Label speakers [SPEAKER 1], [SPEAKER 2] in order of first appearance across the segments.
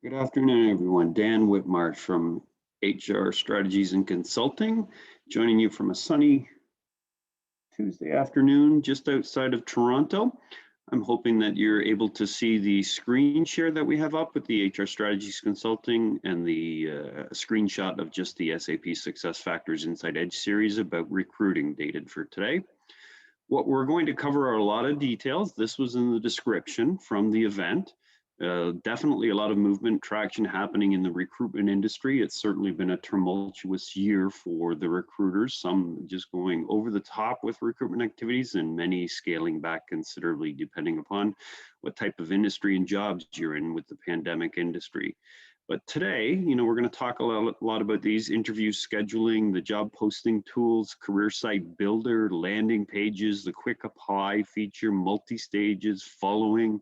[SPEAKER 1] Good afternoon, everyone. Dan Whitmarsh from HR Strategies and Consulting, joining you from a sunny Tuesday afternoon just outside of Toronto. I'm hoping that you're able to see the screen share that we have up with the HR Strategies Consulting and the screenshot of just the SAP SuccessFactors Inside Edge series about recruiting dated for today. What we're going to cover are a lot of details. This was in the description from the event. Definitely a lot of movement, traction happening in the recruitment industry. It's certainly been a tumultuous year for the recruiters, some just going over the top with recruitment activities and many scaling back considerably depending upon what type of industry and jobs you're in with the pandemic industry. But today, we're going to talk a lot about these interview scheduling, the job posting tools, career site builder, landing pages, the quick apply feature, multi-stages, following,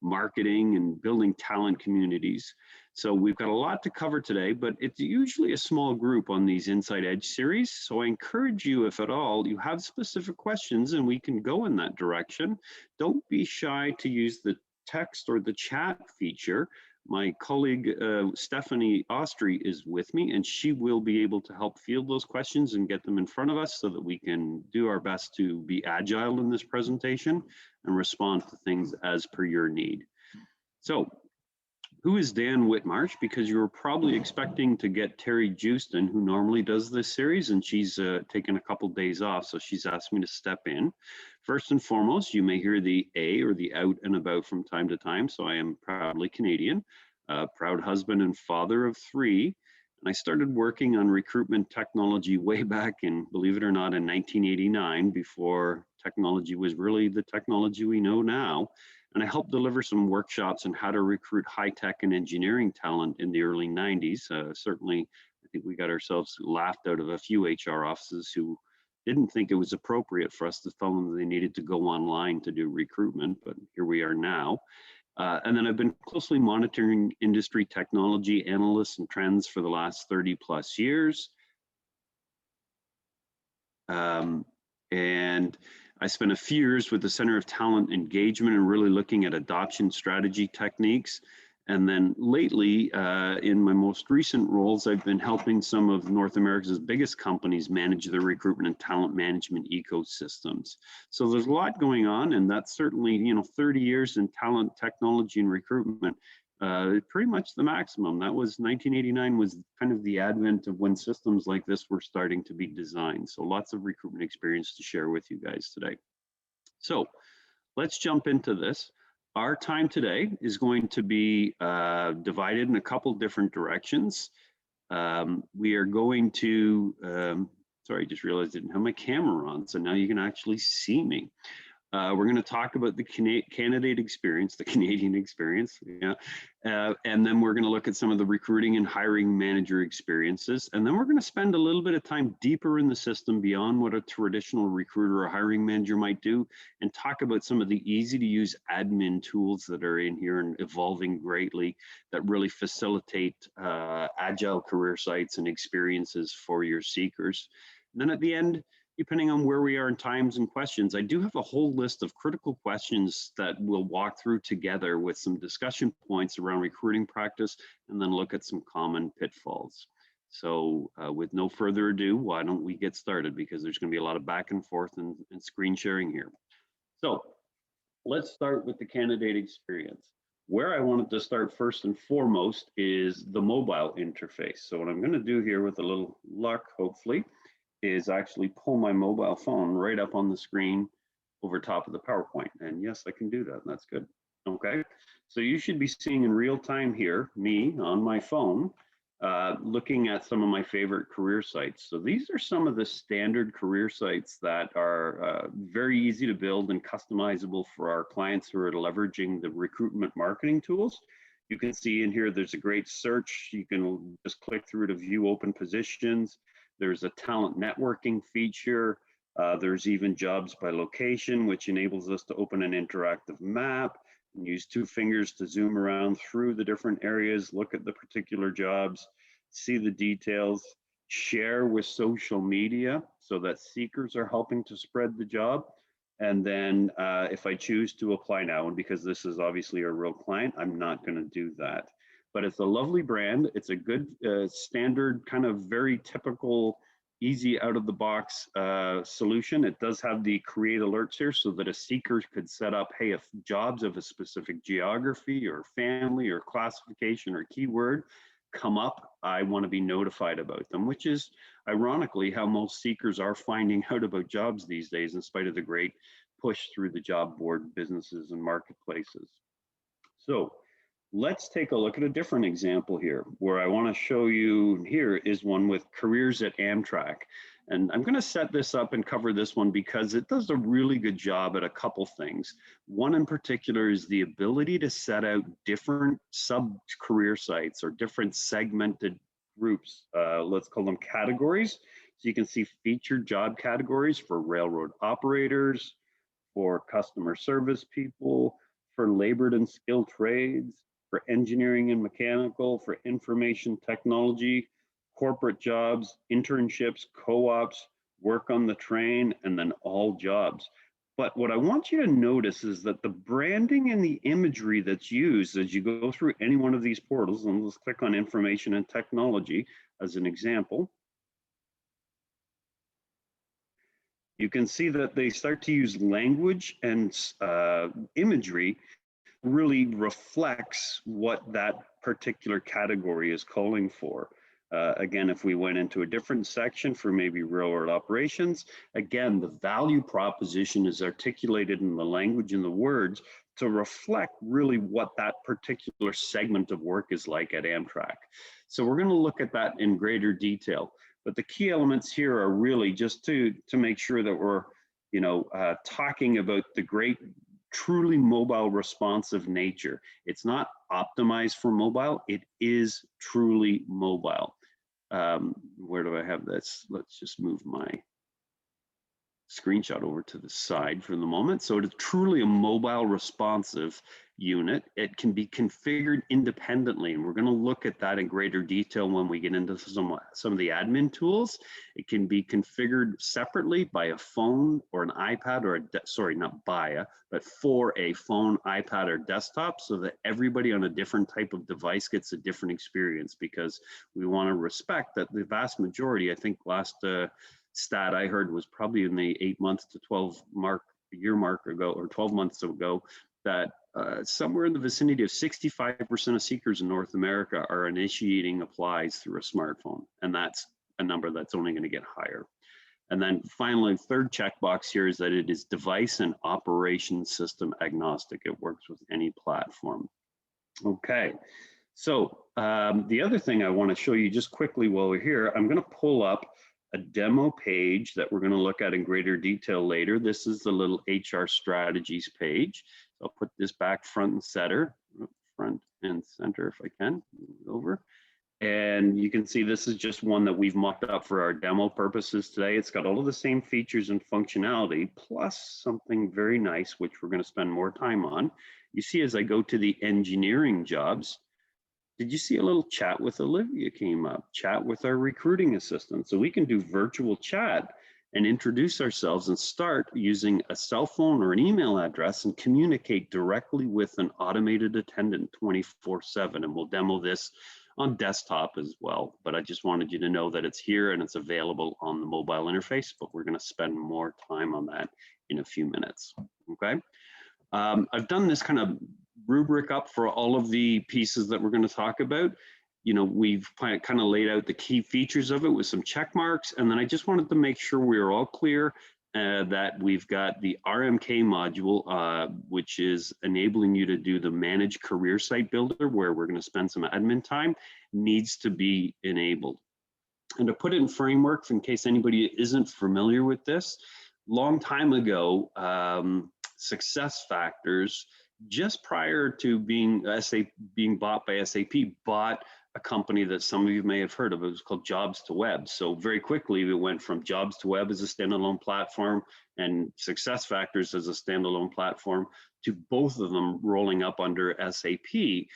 [SPEAKER 1] marketing, and building talent communities. So we've got a lot to cover today, but it's usually a small group on these Inside Edge series. So I encourage you, if at all, you have specific questions and we can go in that direction. Don't be shy to use the text or the chat feature. My colleague, Stephanie Ostry, is with me, and she will be able to help field those questions and get them in front of us so that we can do our best to be agile in this presentation and respond to things as per your need. So, who is Dan Whitmarsh? Because you were probably expecting to get Terry Jewston, who normally does this series, and she's taken a couple days off, so she's asked me to step in. First and foremost, you may hear the A or the out and about from time to time, so I am proudly Canadian, proud husband and father of 3. And I started working on recruitment technology way back in, believe it or not, in 1989, before technology was really the technology we know now. And I helped deliver some workshops on how to recruit high-tech and engineering talent in the early 90s. Certainly, I think we got ourselves laughed out of a few HR offices who didn't think it was appropriate for us to tell them they needed to go online to do recruitment, but here we are now. And then I've been closely monitoring industry technology analysts and trends for the last 30 plus years. And I spent a few years with the Center of Talent Engagement and really looking at adoption strategy techniques. And then lately, in my most recent roles, I've been helping some of North America's biggest companies manage their recruitment and talent management ecosystems. So there's a lot going on, and that's certainly, 30 years in talent technology and recruitment, pretty much the maximum. That was 1989 was kind of the advent of when systems like this were starting to be designed. So lots of recruitment experience to share with you guys today. So let's jump into this. Our time today is going to be divided in a couple different directions. We are going to, sorry, I just realized I didn't have my camera on, so now you can actually see me. We're going to talk about the candidate experience, the Canadian experience, and then we're going to look at some of the recruiting and hiring manager experiences, and then we're going to spend a little bit of time deeper in the system beyond what a traditional recruiter or hiring manager might do, and talk about some of the easy-to-use admin tools that are in here and evolving greatly that really facilitate agile career sites and experiences for your seekers. And then at the end, depending on where we are in times and questions, I do have a whole list of critical questions that we'll walk through together with some discussion points around recruiting practice, and then look at some common pitfalls. So with no further ado, why don't we get started? Because there's going to be a lot of back and forth and screen sharing here. So let's start with the candidate experience. Where I wanted to start first and foremost is the mobile interface. So what I'm going to do here with a little luck, hopefully, is actually pull my mobile phone right up on the screen over top of the PowerPoint. And yes, I can do that. That's good. Okay. So you should be seeing in real time here, me on my phone, looking at some of my favorite career sites. So these are some of the standard career sites that are very easy to build and customizable for our clients who are leveraging the recruitment marketing tools. You can see in here, there's a great search. You can just click through to view open positions. There's a talent networking feature. There's even jobs by location, which enables us to open an interactive map and use 2 fingers to zoom around through the different areas, look at the particular jobs, see the details, share with social media so that seekers are helping to spread the job. And then if I choose to apply now, and because this is obviously a real client, I'm not going to do that. but it's a lovely brand. It's a good standard, kind of very typical, easy out of the box solution. It does have the create alerts here so that a seeker could set up, hey, if jobs of a specific geography or family or classification or keyword come up, I want to be notified about them, which is ironically how most seekers are finding out about jobs these days, in spite of the great push through the job board businesses and marketplaces. So let's take a look at a different example here. Where I want to show you here is one with careers at Amtrak. And I'm going to set this up and cover this one because it does a really good job at a couple things. One in particular is the ability to set out different sub-career sites or different segmented groups. Let's call them categories. So you can see featured job categories for railroad operators, for customer service people, for labored and skilled trades, for engineering and mechanical, for information technology, corporate jobs, internships, co-ops, work on the train, and then all jobs. But what I want you to notice is that the branding and the imagery that's used as you go through any one of these portals, and let's click on information and technology as an example. You can see that they start to use language and imagery really reflects what that particular category is calling for. Again, if we went into a different section for maybe railroad operations, again, the value proposition is articulated in the language and the words to reflect really what that particular segment of work is like at Amtrak. So we're going to look at that in greater detail. But the key elements here are really just to make sure that we're, talking about the great, truly mobile responsive nature. It's not optimized for mobile, it is truly mobile. Where do I have this? Let's just move my screenshot over to the side for the moment. So it is truly a mobile responsive unit. It can be configured independently, and we're going to look at that in greater detail when we get into some of the admin tools. It can be configured separately by a phone or an iPad, or but for a phone, iPad, or desktop, so that everybody on a different type of device gets a different experience, because we want to respect that the vast majority, I think last stat I heard was probably in the 8 months to 12 year mark ago, or 12 months ago, that somewhere in the vicinity of 65% of seekers in North America are initiating applies through a smartphone. And that's a number that's only going to get higher. And then finally, third checkbox here is that it is device and operation system agnostic. It works with any platform. Okay, so the other thing I want to show you just quickly while we're here, I'm going to pull up a demo page that we're going to look at in greater detail later. This is the little HR strategies page. So I'll put this back front and center if I can, move it over. And you can see this is just one that we've mocked up for our demo purposes today. It's got all of the same features and functionality, plus something very nice, which we're going to spend more time on. You see, as I go to the engineering jobs, did you see a little chat with Olivia came up? Chat with our recruiting assistant. So we can do virtual chat and introduce ourselves and start using a cell phone or an email address and communicate directly with an automated attendant 24/7. And we'll demo this on desktop as well. But I just wanted you to know that it's here and it's available on the mobile interface, but we're going to spend more time on that in a few minutes. Okay. I've done this kind of rubric up for all of the pieces that we're going to talk about. We've kind of laid out the key features of it with some check marks. And then I just wanted to make sure we are all clear that we've got the RMK module, which is enabling you to do the Manage Career Site Builder, where we're going to spend some admin time, needs to be enabled. And to put it in framework, in case anybody isn't familiar with this, long time ago, SuccessFactors, just prior to being bought by SAP, bought a company that some of you may have heard of. It was called Jobs to Web. So very quickly, we went from Jobs to Web as a standalone platform and SuccessFactors as a standalone platform to both of them rolling up under SAP.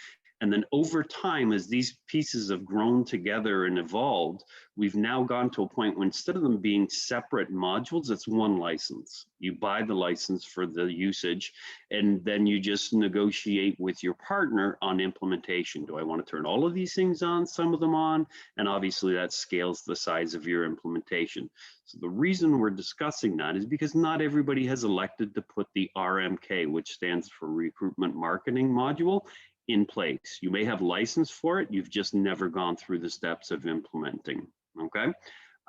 [SPEAKER 1] And then over time, as these pieces have grown together and evolved, we've now gone to a point where instead of them being separate modules, it's one license. You buy the license for the usage, and then you just negotiate with your partner on implementation. Do I want to turn all of these things on, some of them on? And obviously that scales the size of your implementation. So the reason we're discussing that is because not everybody has elected to put the RMK, which stands for Recruitment Marketing Module, in place. You may have license for it, you've just never gone through the steps of implementing, okay?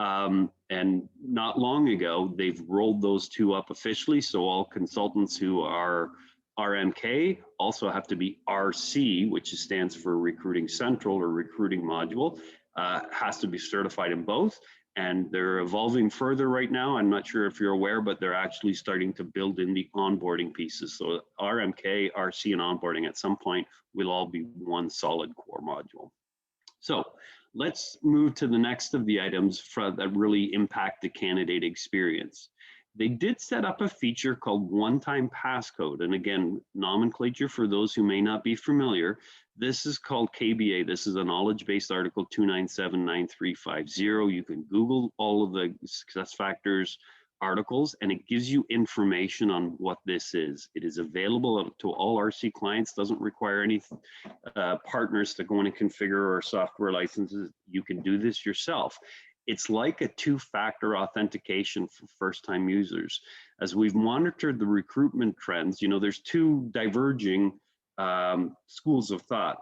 [SPEAKER 1] And not long ago, they've rolled those two up officially, so all consultants who are RMK also have to be RC, which stands for Recruiting Central or Recruiting Module, has to be certified in both. And they're evolving further right now. I'm not sure if you're aware, but they're actually starting to build in the onboarding pieces. So RMK, RC, and onboarding at some point will all be one solid core module. So let's move to the next of the items that really impact the candidate experience. They did set up a feature called one-time passcode. And again, nomenclature for those who may not be familiar, this is called KBA. This is a knowledge-based article 2979350. You can Google all of the SuccessFactors articles and it gives you information on what this is. It is available to all RC clients, doesn't require any partners to go in and configure or software licenses. You can do this yourself. It's like a two-factor authentication for first-time users. As we've monitored the recruitment trends, you know, there's two diverging schools of thought.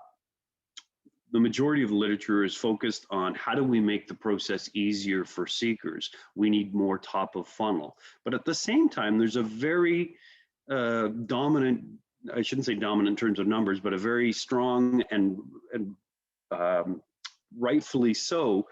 [SPEAKER 1] The majority of the literature is focused on how do we make the process easier for seekers? We need more top of funnel. But at the same time, there's a very dominant, I shouldn't say dominant in terms of numbers, but a very strong and rightfully so,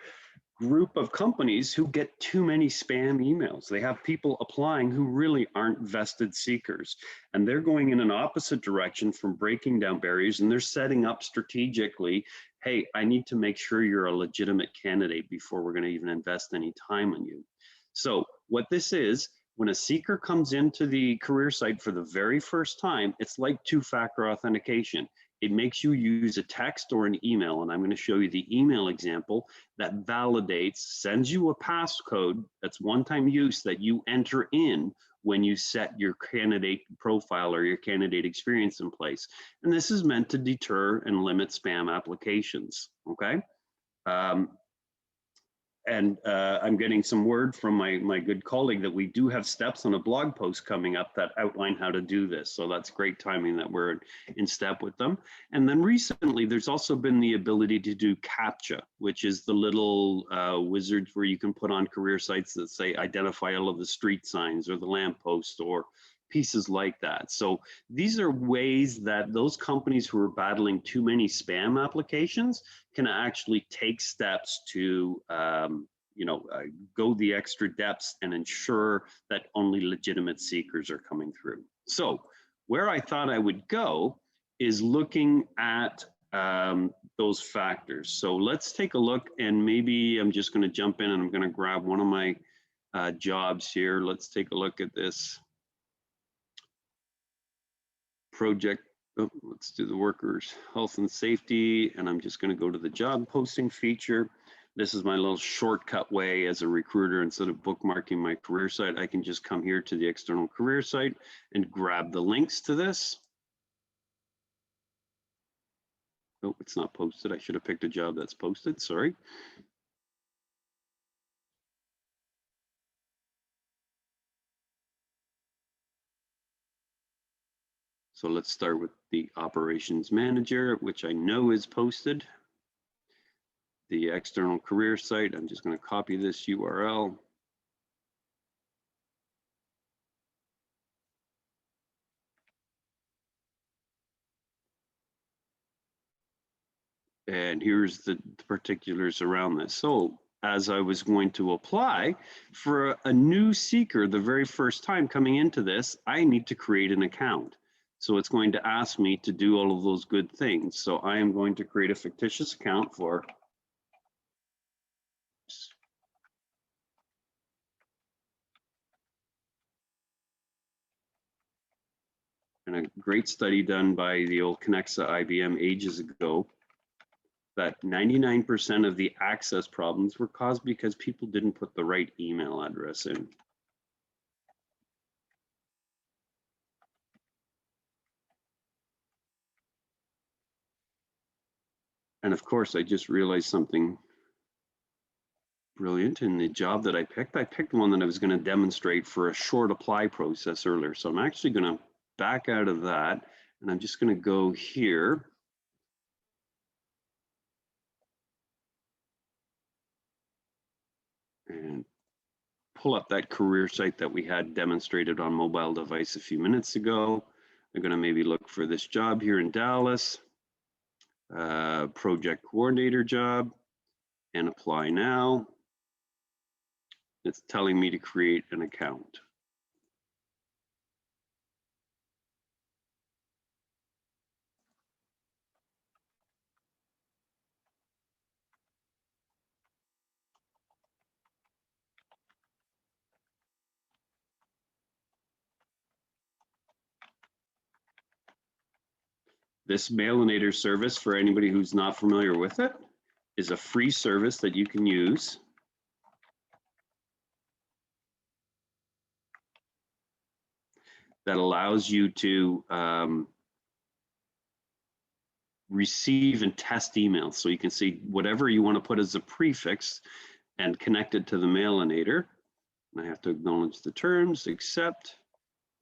[SPEAKER 1] group of companies who get too many spam emails. They have people applying who really aren't vested seekers, and they're going in an opposite direction from breaking down barriers, and they're setting up strategically, hey, I need to make sure you're a legitimate candidate before we're going to even invest any time in you. So what this is, when a seeker comes into the career site for the very first time, it's like two-factor authentication. It makes you use a text or an email, and I'm going to show you the email example that validates, sends you a passcode that's one-time use that you enter in when you set your candidate profile or your candidate experience in place. And this is meant to deter and limit spam applications, okay? I'm getting some word from my good colleague that we do have steps on a blog post coming up that outline how to do this. So that's great timing that we're in step with them. And then recently, there's also been the ability to do Captcha, which is the little wizards where you can put on career sites that say identify all of the street signs or the lampposts or pieces like that. So these are ways that those companies who are battling too many spam applications can actually take steps to go the extra depths and ensure that only legitimate seekers are coming through. So where I thought I would go is looking at those factors. So let's take a look, and maybe I'm just going to jump in and I'm going to grab one of my jobs here. Let's take a look at this project. Oh, let's do the workers' health and safety, and I'm just going to go to the job posting feature. This is my little shortcut way as a recruiter. Instead of bookmarking my career site, I can just come here to the external career site and grab the links to this. Oh, it's not posted. I should have picked a job that's posted, sorry. So let's start with the operations manager, which I know is posted. The external career site, I'm just going to copy this URL. And here's the particulars around this. So as I was going to apply for a new seeker the very first time coming into this, I need to create an account. So it's going to ask me to do all of those good things. So I am going to create a fictitious account for and a great study done by the old Connexa IBM ages ago, that 99% of the access problems were caused because people didn't put the right email address in. And of course, I just realized something brilliant in the job that I picked one that I was going to demonstrate for a short apply process earlier. So I'm actually going to back out of that, and I'm just going to go here. And pull up that career site that we had demonstrated on mobile device a few minutes ago. I'm going to maybe look for this job here in Dallas, project coordinator job, and apply now. It's telling me to create an account. This Mailinator service, for anybody who's not familiar with it, is a free service that you can use. That allows you to receive and test emails. So you can see whatever you want to put as a prefix and connect it to the Mailinator. And I have to acknowledge the terms, accept,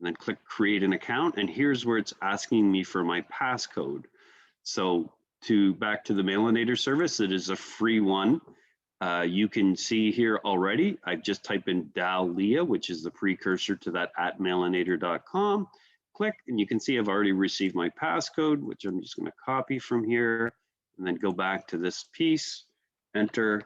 [SPEAKER 1] and then click create an account. And here's where it's asking me for my passcode. So back to the Mailinator service, it is a free one. You can see here already, I've just typed in Dahlia, which is the precursor to that @mailinator.com. Click, and you can see I've already received my passcode, which I'm just going to copy from here, and then go back to this piece, enter,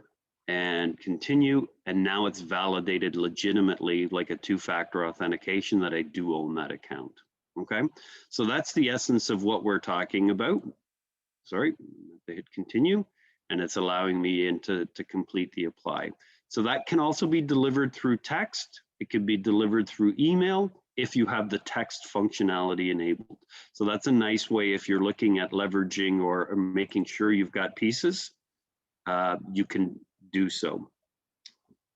[SPEAKER 1] and continue. And now it's validated legitimately like a two-factor authentication that I do own that account. Okay, so that's the essence of what we're talking about. Sorry, they hit continue, and it's allowing me to complete the apply. So that can also be delivered through text. It could be delivered through email if you have the text functionality enabled. So that's a nice way if you're looking at leveraging or making sure you've got pieces, you can do so.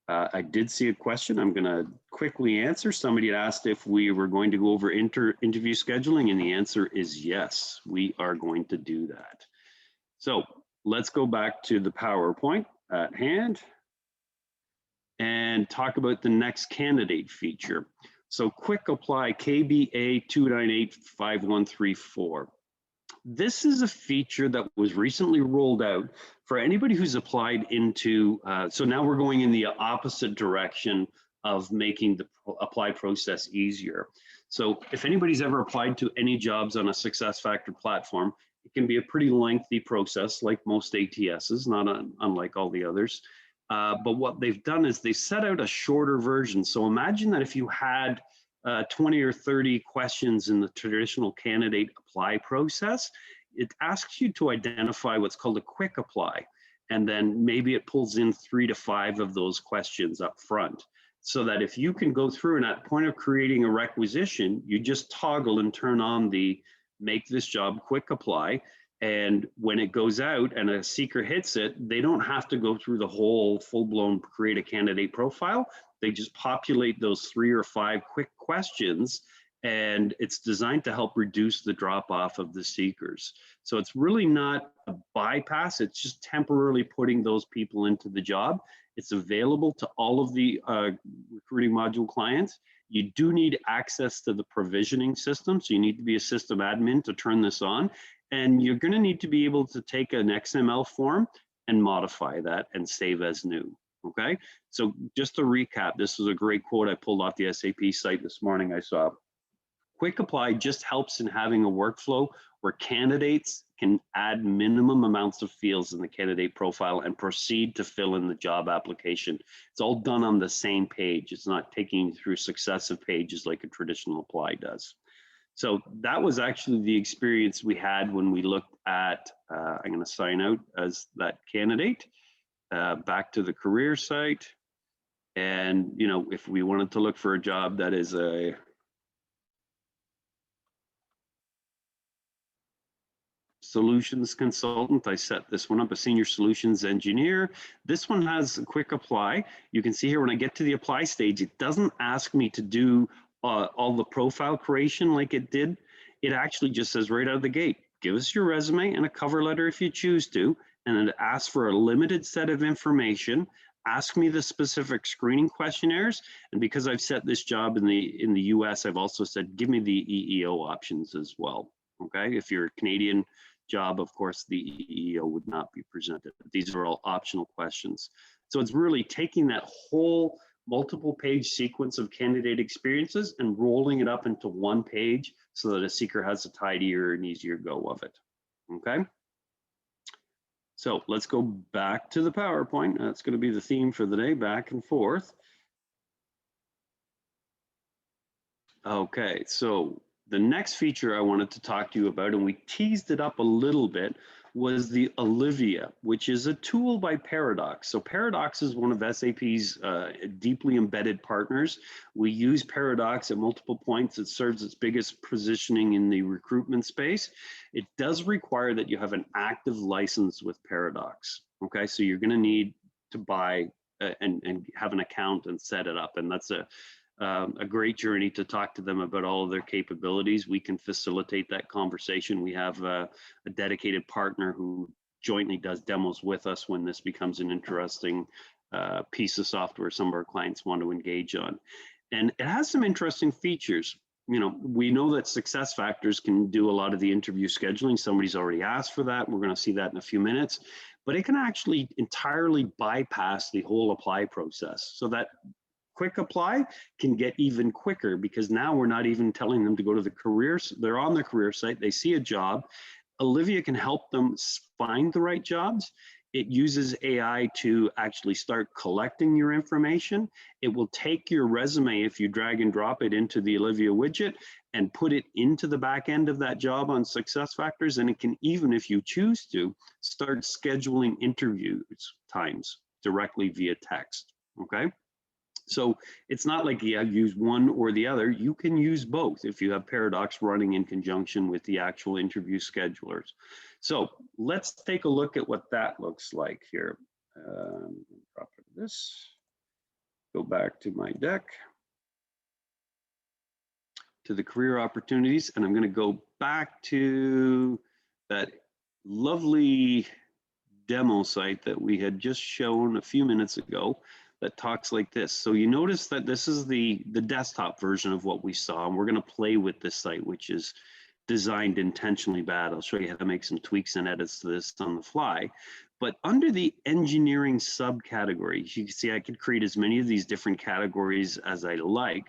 [SPEAKER 1] I did see a question I'm going to quickly answer. Somebody had asked if we were going to go over interview scheduling, and the answer is yes, we are going to do that. So let's go back to the PowerPoint at hand and talk about the next candidate feature. So quick apply KBA 2985134. This is a feature that was recently rolled out for anybody who's applied into, so now we're going in the opposite direction of making the apply process easier. So if anybody's ever applied to any jobs on a SuccessFactors platform, it can be a pretty lengthy process like most ATSs, not unlike all the others. But what they've done is they set out a shorter version. So imagine that if you had 20 or 30 questions in the traditional candidate apply process, it asks you to identify what's called a quick apply. And then maybe it pulls in 3 to 5 of those questions up front. So that if you can go through and at point of creating a requisition, you just toggle and turn on the make this job quick apply. And when it goes out and a seeker hits it, they don't have to go through the whole full-blown create a candidate profile. They just populate those 3 or 5 quick questions, and it's designed to help reduce the drop-off of the seekers. So it's really not a bypass, it's just temporarily putting those people into the job. It's available to all of the recruiting module clients. You do need access to the provisioning system, so you need to be a system admin to turn this on. And you're going to need to be able to take an XML form and modify that and save as new. Okay, so just to recap, this is a great quote I pulled off the SAP site this morning. I saw quick apply just helps in having a workflow where candidates can add minimum amounts of fields in the candidate profile and proceed to fill in the job application. It's all done on the same page. It's not taking you through successive pages like a traditional apply does. So that was actually the experience we had when we looked at, I'm going to sign out as that candidate, back to the career site. And, you know, if we wanted to look for a job that is a solutions consultant. I set this one up, a senior solutions engineer. This one has a quick apply. You can see here when I get to the apply stage, it doesn't ask me to do all the profile creation like it did. It actually just says right out of the gate, give us your resume and a cover letter if you choose to, and then it asks for a limited set of information. Ask me the specific screening questionnaires, and because I've set this job in the US, I've also said give me the EEO options as well. Okay, if you're a Canadian job, of course, the EEO would not be presented. These are all optional questions. So it's really taking that whole multiple page sequence of candidate experiences and rolling it up into one page so that a seeker has a tidier and easier go of it. Okay. So let's go back to the PowerPoint. That's going to be the theme for the day, back and forth. Okay, so the next feature I wanted to talk to you about, and we teased it up a little bit, was the Olivia, which is a tool by Paradox. So Paradox is one of SAP's deeply embedded partners. We use Paradox at multiple points. It serves its biggest positioning in the recruitment space. It does require that you have an active license with Paradox. Okay, so you're going to need to buy and have an account and set it up, and that's a great journey to talk to them about all of their capabilities. We can facilitate that conversation. We have a dedicated partner who jointly does demos with us when this becomes an interesting piece of software some of our clients want to engage on. And it has some interesting features. You know, we know that SuccessFactors can do a lot of the interview scheduling. Somebody's already asked for that. We're going to see that in a few minutes. But it can actually entirely bypass the whole apply process, so that quick apply can get even quicker, because now we're not even telling them to go to the careers. They're on the career site, they see a job. Olivia can help them find the right jobs. It uses AI to actually start collecting your information. It will take your resume, if you drag and drop it into the Olivia widget, and put it into the back end of that job on SuccessFactors. And it can even, if you choose to, start scheduling interviews times directly via text, okay? So it's not like you use one or the other. You can use both if you have Paradox running in conjunction with the actual interview schedulers. So let's take a look at what that looks like here. Drop this, go back to my deck, to the career opportunities, and I'm going to go back to that lovely demo site that we had just shown a few minutes ago that talks like this. So you notice that this is the desktop version of what we saw, and we're going to play with this site, which is designed intentionally bad. I'll show you how to make some tweaks and edits to this on the fly. But under the engineering subcategory, you can see I could create as many of these different categories as I like.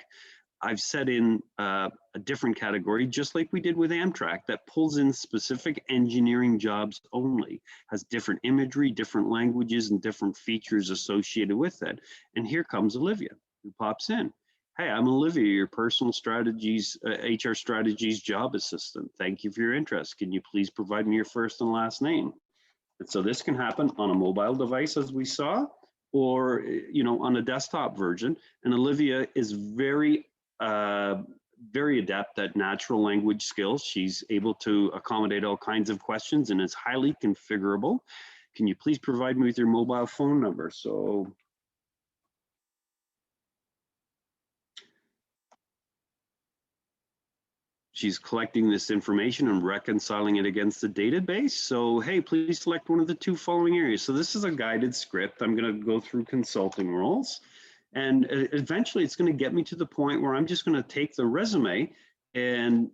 [SPEAKER 1] I've set in a different category, just like we did with Amtrak, that pulls in specific engineering jobs only, has different imagery, different languages, and different features associated with it. And here comes Olivia, who pops in. Hey, I'm Olivia, your personal strategies, HR strategies job assistant. Thank you for your interest. Can you please provide me your first and last name? And so this can happen on a mobile device, as we saw, or on a desktop version. And Olivia is very adept at natural language skills. She's able to accommodate all kinds of questions and is highly configurable. Can you please provide me with your mobile phone number? So she's collecting this information and reconciling it against the database. So, hey, please select one of the two following areas. So this is a guided script. I'm going to go through consulting roles. And eventually it's going to get me to the point where I'm just going to take the resume and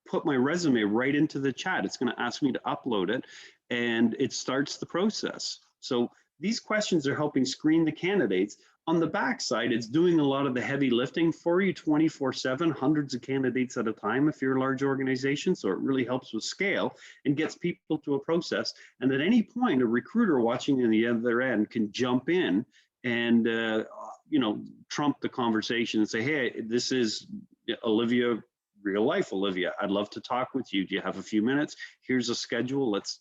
[SPEAKER 1] put my resume right into the chat. It's going to ask me to upload it, and it starts the process. So these questions are helping screen the candidates. On the backside, it's doing a lot of the heavy lifting for you 24/7, hundreds of candidates at a time if you're a large organization. So it really helps with scale and gets people to a process. And at any point, a recruiter watching on the other end can jump in and trump the conversation and say, hey, this is Olivia real life, Olivia. I'd love to talk with you. Do you have a few minutes? Here's a schedule. Let's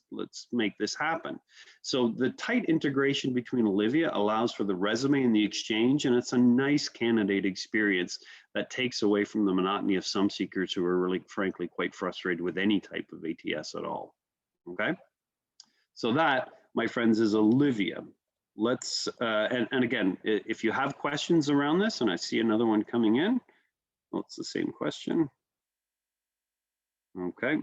[SPEAKER 1] make this happen. So the tight integration between Olivia allows for the resume and the exchange, and it's a nice candidate experience that takes away from the monotony of some seekers who are really, frankly, quite frustrated with any type of ATS at all. Okay, so that, my friends, is Olivia. Let's and again, if you have questions around this, and I see another one coming in. Well, it's the same question. Okay.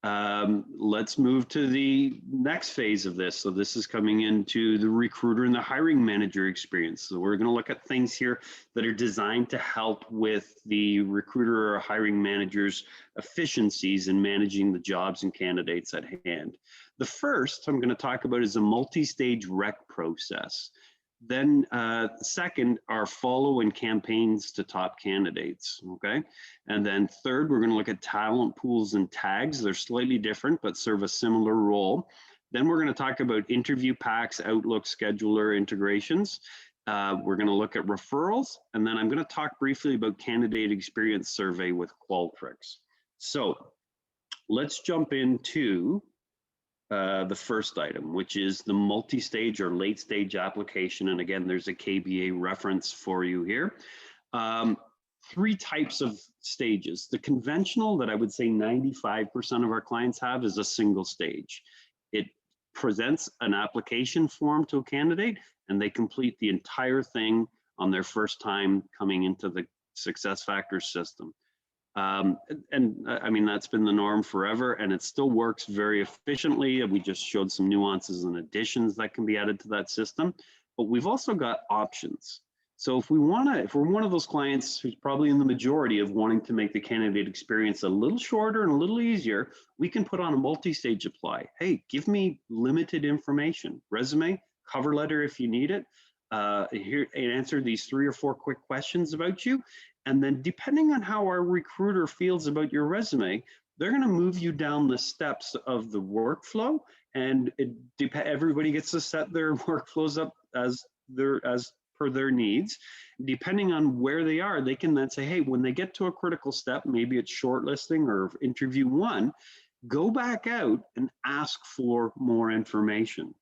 [SPEAKER 1] Let's move to the next phase of this. So this is coming into the recruiter and the hiring manager experience. So we're going to look at things here that are designed to help with the recruiter or hiring manager's efficiencies in managing the jobs and candidates at hand. The first I'm going to talk about is a multi-stage rec process. Then second are follow and campaigns to top candidates, okay? And then third, we're gonna look at talent pools and tags. They're slightly different, but serve a similar role. Then we're gonna talk about interview packs, Outlook, scheduler integrations. We're gonna look at referrals, and then I'm gonna talk briefly about candidate experience survey with Qualtrics. So let's jump into the first item, which is the multi-stage or late stage application. And again, there's a KBA reference for you here. Three types of stages. The conventional that I would say 95% of our clients have is a single stage. It presents an application form to a candidate and they complete the entire thing on their first time coming into the SuccessFactors system. And I mean, that's been the norm forever and it still works very efficiently. We just showed some nuances and additions that can be added to that system, but we've also got options. So if we're one of those clients who's probably in the majority of wanting to make the candidate experience a little shorter and a little easier, we can put on a multi-stage apply. Hey, give me limited information, resume, cover letter if you need it. Here, answer these 3 or 4 quick questions about you. And then depending on how our recruiter feels about your resume, they're going to move you down the steps of the workflow. And everybody gets to set their workflows up as per their needs. Depending on where they are, they can then say, hey, when they get to a critical step, maybe it's shortlisting or interview 1, go back out and ask for more information.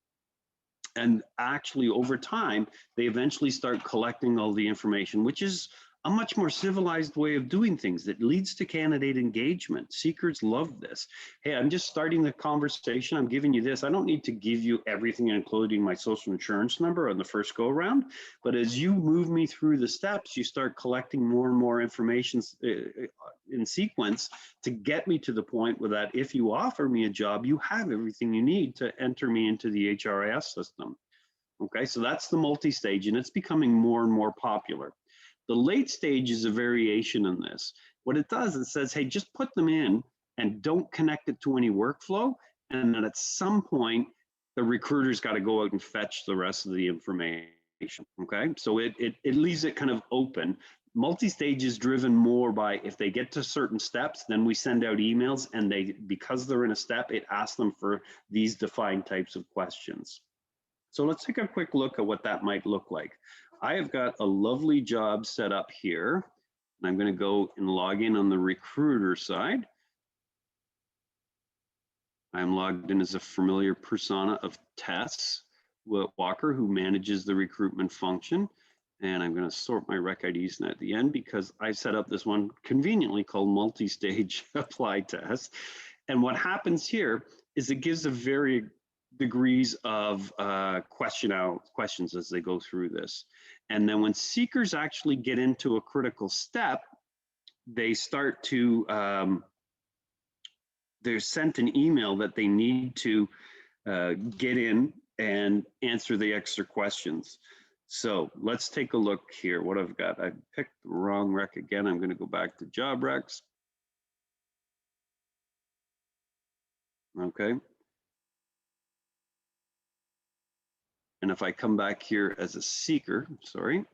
[SPEAKER 1] And actually, over time, they eventually start collecting all the information, which is a much more civilized way of doing things that leads to candidate engagement. Seekers love this. Hey, I'm just starting the conversation. I'm giving you this. I don't need to give you everything, including my social insurance number on the first go around. But as you move me through the steps, you start collecting more and more information in sequence to get me to the point where that if you offer me a job, you have everything you need to enter me into the HRIS system. Okay, so that's the multi-stage and it's becoming more and more popular. The late stage is a variation in this. What it does, it says, hey, just put them in and don't connect it to any workflow. And then at some point, the recruiter's got to go out and fetch the rest of the information, okay? So it leaves it kind of open. Multi-stage is driven more by if they get to certain steps, then we send out emails and because they're in a step, it asks them for these defined types of questions. So let's take a quick look at what that might look like. I have got a lovely job set up here. I'm going to go and log in on the recruiter side. I'm logged in as a familiar persona of Tess Walker, who manages the recruitment function. And I'm going to sort my rec IDs at the end because I set up this one conveniently called multi-stage apply test. And what happens here is it gives a very degrees of questions as they go through this. And then when seekers actually get into a critical step, they start to, they're sent an email that they need to get in and answer the extra questions. So let's take a look here. What I've got, I picked the wrong rec again. I'm going to go back to job recs. Okay. And if I come back here as a seeker, sorry,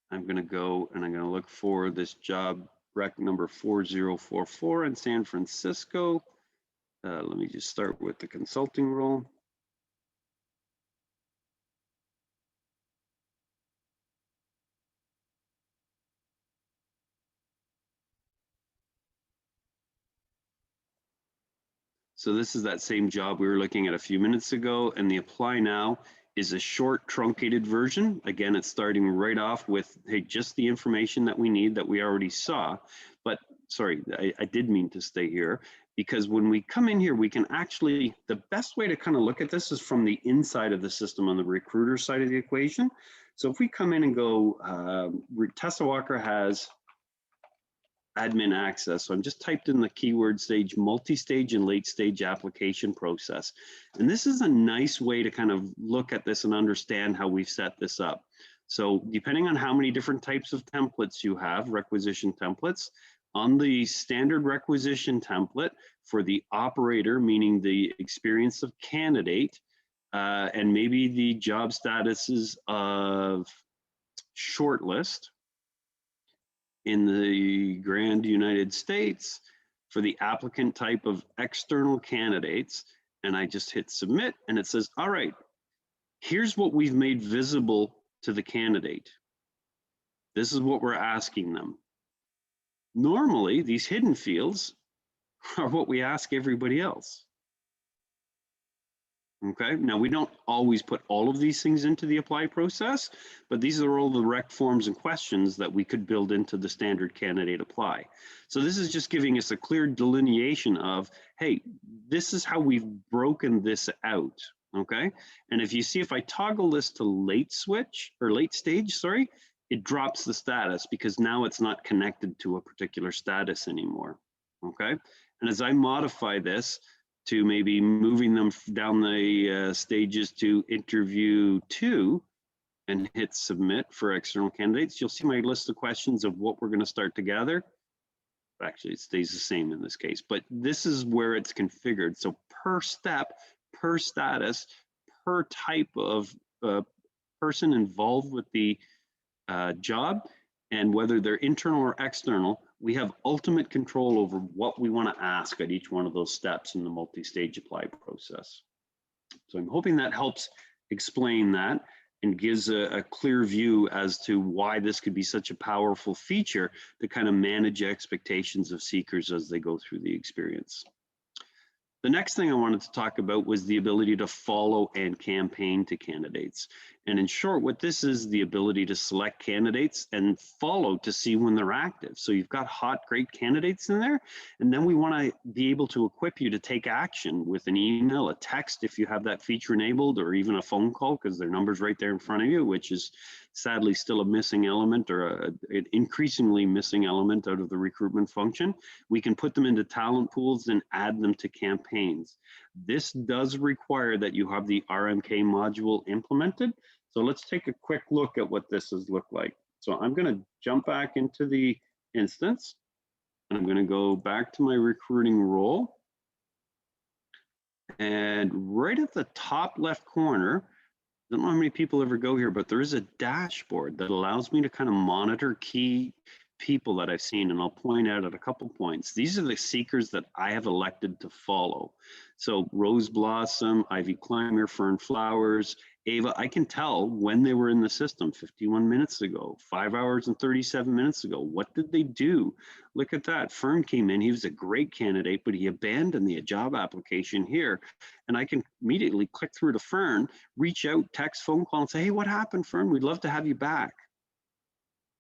[SPEAKER 1] I'm going to go and I'm going to look for this job rec number 4044 in San Francisco. Let me just start with the consulting role. So this is that same job we were looking at a few minutes ago, and the apply now is a short truncated version. Again, it's starting right off with, hey, just the information that we need that we already saw. But sorry, I did mean to stay here, because when we come in here, we can actually, the best way to kind of look at this is from the inside of the system on the recruiter side of the equation. So if we come in and go, Tessa Walker has admin access. So I'm just typed in the keyword stage, multi-stage and late stage application process. And this is a nice way to kind of look at this and understand how we've set this up. So depending on how many different types of templates you have, requisition templates, on the standard requisition template for the operator, meaning the experience of candidate, and maybe the job statuses of shortlist, in the grand United States for the applicant type of external candidates, and I just hit submit, and it says, all right, here's what we've made visible to the candidate. This is what we're asking them. Normally, these hidden fields are what we ask everybody else. Okay, now we don't always put all of these things into the apply process, but these are all the rec forms and questions that we could build into the standard candidate apply. So this is just giving us a clear delineation of, hey, this is how we've broken this out, okay? And if you see, if I toggle this to late switch, or late stage, sorry, it drops the status because now it's not connected to a particular status anymore, okay? And as I modify this, to maybe moving them down the stages to interview 2 and hit submit for external candidates, you'll see my list of questions of what we're going to start to gather. Actually, it stays the same in this case, but this is where it's configured. So per step, per status, per type of person involved with the job, and whether they're internal or external, we have ultimate control over what we want to ask at each one of those steps in the multi-stage apply process. So I'm hoping that helps explain that and gives a clear view as to why this could be such a powerful feature to kind of manage expectations of seekers as they go through the experience. The next thing I wanted to talk about was the ability to follow and campaign to candidates. And in short, what this is the ability to select candidates and follow to see when they're active. So you've got hot, great candidates in there, and then we want to be able to equip you to take action with an email, a text, if you have that feature enabled, or even a phone call, because their number's right there in front of you, which is sadly still a missing element, or an increasingly missing element out of the recruitment function. We can put them into talent pools and add them to campaigns. This does require that you have the RMK module implemented. So let's take a quick look at what this has looked like. So I'm going to jump back into the instance, and I'm going to go back to my recruiting role. And right at the top left corner, I don't know how many people ever go here, but there is a dashboard that allows me to kind of monitor key people that I've seen, and I'll point out at a couple points. These are the seekers that I have elected to follow. So Rose Blossom, Ivy Climber, Fern Flowers, Ava, I can tell when they were in the system 51 minutes ago, 5 hours and 37 minutes ago. What did they do? Look at that. Fern came in. He was a great candidate, but he abandoned the job application here. And I can immediately click through to Fern, reach out, text, phone call, and say, hey, what happened, Fern? We'd love to have you back.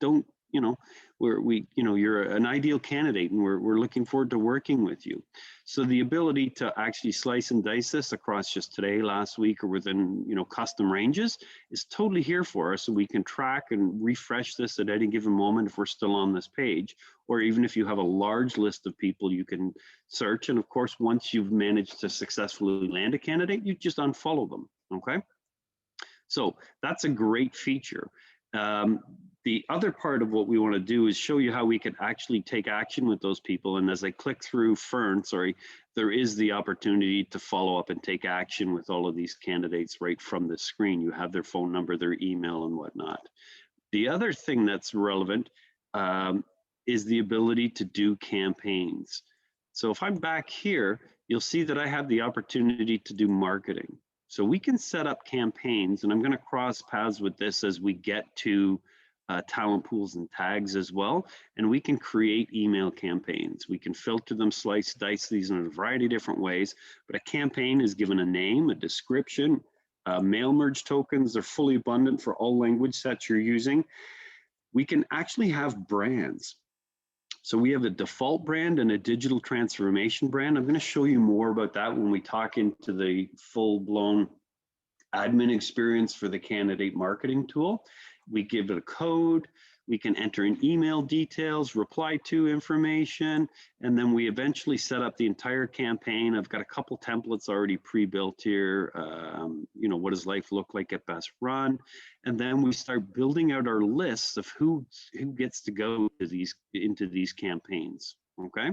[SPEAKER 1] Don't, you know, you're an ideal candidate, and we're looking forward to working with you. So the ability to actually slice and dice this across just today, last week, or within, custom ranges is totally here for us. So we can track and refresh this at any given moment if we're still on this page, or even if you have a large list of people you can search. And of course, once you've managed to successfully land a candidate, you just unfollow them, okay? So that's a great feature. The other part of what we want to do is show you how we can actually take action with those people. And as I click through Fern, there is the opportunity to follow up and take action with all of these candidates right from the screen. You have their phone number, their email, and whatnot. The other thing that's relevant is the ability to do campaigns. So if I'm back here, you'll see that I have the opportunity to do marketing. So we can set up campaigns, and I'm going to cross paths with this as we get to talent pools and tags as well, and we can create email campaigns. We can filter them, slice, dice these in a variety of different ways, but a campaign is given a name, a description, mail merge tokens. They're fully abundant for all language sets you're using. We can actually have brands. So we have a default brand and a digital transformation brand. I'm going to show you more about that when we talk into the full-blown admin experience for the candidate marketing tool. We give it a code, we can enter in email details, reply to information, and then we eventually set up the entire campaign. I've got a couple templates already pre-built here. You know, what does life look like at Best Run? And then we start building out our lists of who gets to go to into these campaigns, okay?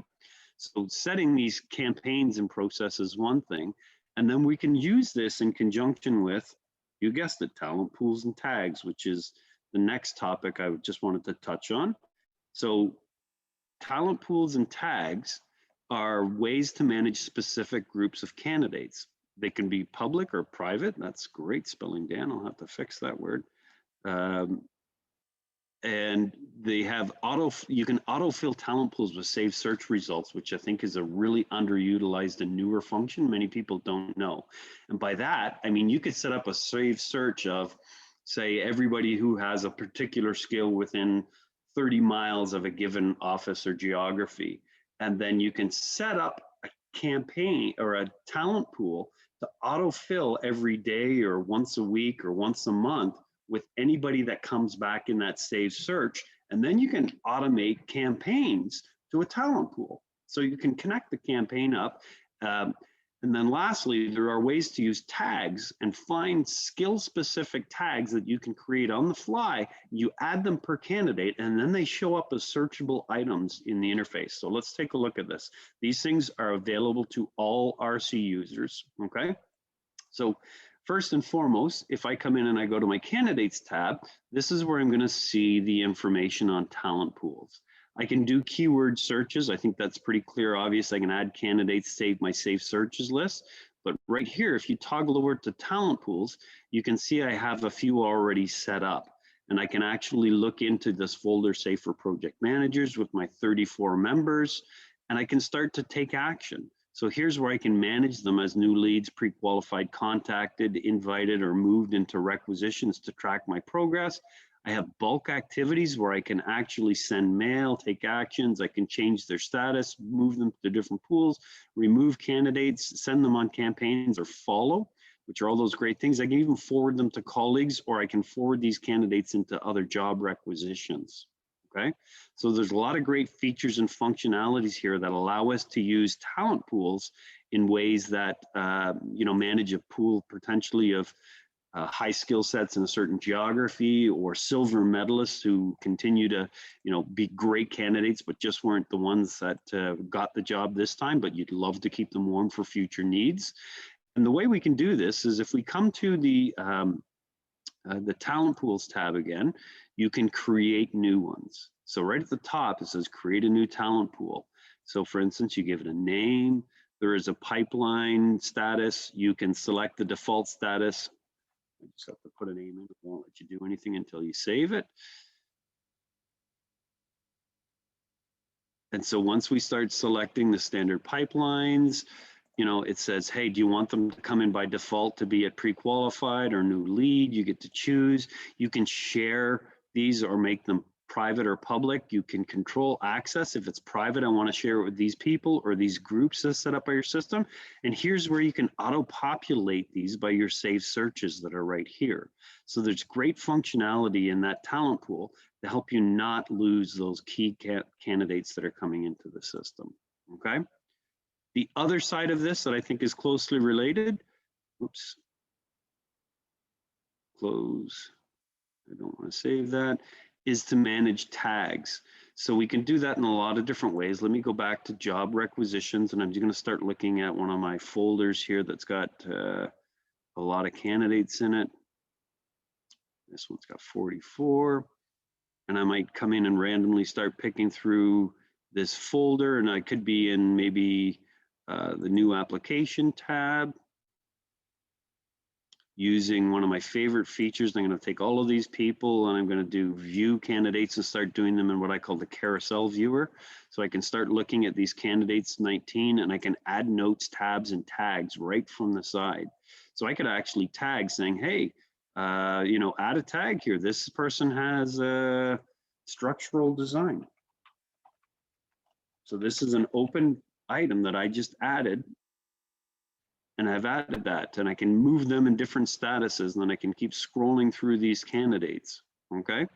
[SPEAKER 1] So setting these campaigns in process is one thing, and then we can use this in conjunction with, you guessed it, talent pools and tags, which is the next topic I just wanted to touch on. So talent pools and tags are ways to manage specific groups of candidates. They can be public or private. That's great spelling, Dan. I'll have to fix that word. And they have you can autofill talent pools with saved search results, which I think is a really underutilized and newer function many people don't know. And by that, I mean, you could set up a saved search of, say, everybody who has a particular skill within 30 miles of a given office or geography. And then you can set up a campaign or a talent pool to autofill every day or once a week or once a month with anybody that comes back in that saved search. And then you can automate campaigns to a talent pool. So you can connect the campaign up. And then lastly, there are ways to use tags and find skill-specific tags that you can create on the fly. You add them per candidate, and then they show up as searchable items in the interface. So let's take a look at this. These things are available to all RC users, okay? So first and foremost, if I come in and I go to my candidates tab, this is where I'm going to see the information on talent pools. I can do keyword searches. I think that's pretty clear, obvious. I can add candidates, save my saved searches list. But right here, if you toggle over to talent pools, you can see I have a few already set up. And I can actually look into this folder, say for project managers with my 34 members, and I can start to take action. So here's where I can manage them as new leads, pre-qualified, contacted, invited, or moved into requisitions to track my progress. I have bulk activities where I can actually send mail, take actions. I can change their status, move them to different pools, remove candidates, send them on campaigns, or follow, which are all those great things. I can even forward them to colleagues, or I can forward these candidates into other job requisitions. Okay, so there's a lot of great features and functionalities here that allow us to use talent pools in ways that manage a pool potentially of high skill sets in a certain geography, or silver medalists who continue to be great candidates but just weren't the ones that got the job this time, but you'd love to keep them warm for future needs. And the way we can do this is if we come to the talent pools tab again, you can create new ones. So right at the top, it says create a new talent pool. So for instance, you give it a name, there is a pipeline status, you can select the default status. You just have to put a name in, it won't let you do anything until you save it. And so once we start selecting the standard pipelines, it says, hey, do you want them to come in by default to be at pre-qualified or new lead? You get to choose. You can share these or make them private or public. You can control access. If it's private, I want to share it with these people or these groups that's set up by your system. And here's where you can auto-populate these by your saved searches that are right here. So there's great functionality in that talent pool to help you not lose those key candidates that are coming into the system, okay? The other side of this that I think is closely related, oops, close, I don't want to save that, is to manage tags. So we can do that in a lot of different ways. Let me go back to job requisitions, and I'm just going to start looking at one of my folders here that's got a lot of candidates in it. This one's got 44, and I might come in and randomly start picking through this folder, and I could be in maybe the new application tab. using one of my favorite features. I'm going to take all of these people and I'm going to do view candidates and start doing them in what I call the Carousel Viewer. So I can start looking at these candidates 19 and I can add notes, tabs, and tags right from the side. So I could actually tag saying, hey, you know, add a tag here. This person has a structural design. So this is an open item that I just added, and I've added that, and I can move them in different statuses, and then I can keep scrolling through these candidates, okay?